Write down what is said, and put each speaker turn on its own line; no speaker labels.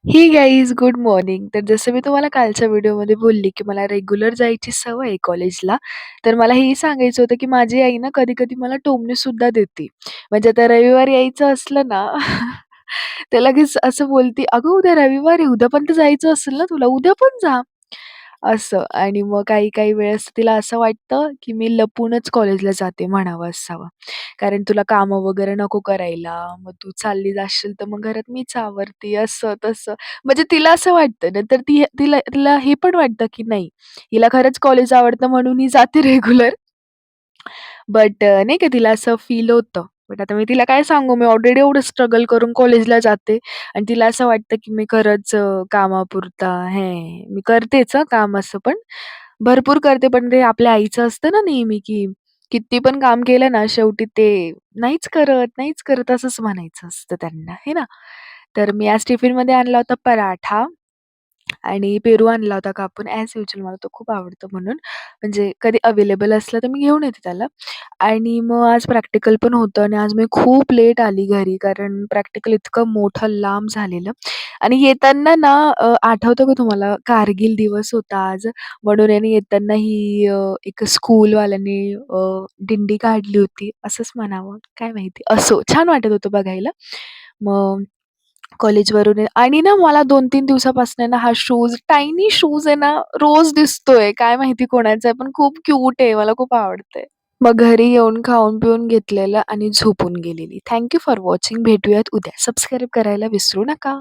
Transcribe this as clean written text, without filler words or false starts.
हे guys good morning. तर जसं मी तुम्हाला कालच्या व्हिडिओमध्ये बोलली, की मला रेग्युलर जायची सवय आहे कॉलेजला. तर मला हेही सांगायचं होतं, की माझी आई ना कधी-कधी मला टोमणेसुद्धा देते. म्हणजे आता रविवारी यायचं असलं ना, तर लगेच असं बोलते, "अगं उद्या रविवार आहे, उद्या पण तर जायचं असेल ना तुला, उद्या पण जा." असं आणि मग काही-काही वेळेस तिला असं वाटतं, की मी लपूनच कॉलेजला जाते म्हणावं असावं. कारण तुला कामं वगैरे नको करायला, मग तू चालली जाशील तर मग घरात मीच आवरते, असं-तसं. म्हणजे तिला असं वाटतं. नंतर तिला तिला हे पण वाटतं, की नाही, हिला खरंच कॉलेज आवडतं म्हणून ही जाते रेग्युलर. बट नाही का तिला असं फील होतं. बट आता मी तिला काय सांगू, मी ऑलरेडी एवढं स्ट्रगल करून कॉलेजला जाते आणि तिला असं वाटतं, की मी खरंच कामापुरता हे मी करतेच काम असं पण. भरपूर करते, पण ते आपल्या आईचं असतं ना नेहमी, की किती पण काम केलं ना, शेवटी ते नाहीच करत, नाहीच करत असंच म्हणायचं असतं त्यांना, हे ना. तर मी आज टिफिनमध्ये आणला होता पराठा आणि पेरू आणला होता कापून ॲज युजुअल मला तो खूप आवडतो म्हणून. म्हणजे कधी अवेलेबल असला तर मी घेऊन येते त्याला. आणि मग आज प्रॅक्टिकल पण होतं आणि आज मी खूप लेट आली घरी कारण प्रॅक्टिकल इतकं मोठं लांब झालेलं. आणि येताना ना आठवतं का तुम्हाला कारगिल दिवस होता आज म्हणून आहे ना येताना ही एक स्कूलवाल्यांनी दिंडी काढली होती असंच म्हणावं, काय माहिती. असो, छान वाटत होतं बघायला. मग कॉलेजवरून आणि ना मला 2-3 दिवसापासून आहे ना हा शूज, टायनी शूज आहे ना रोज दिसतोय. काय माहिती कोणाचा आहे, पण खूप क्यूट आहे. मला खूप आवडतंय. मग घरी येऊन खाऊन-पिऊन घेतलेलं आणि झोपून गेलेली. Thank for watching. भेटूयात उद्या. सबस्क्राईब करायला विसरू नका.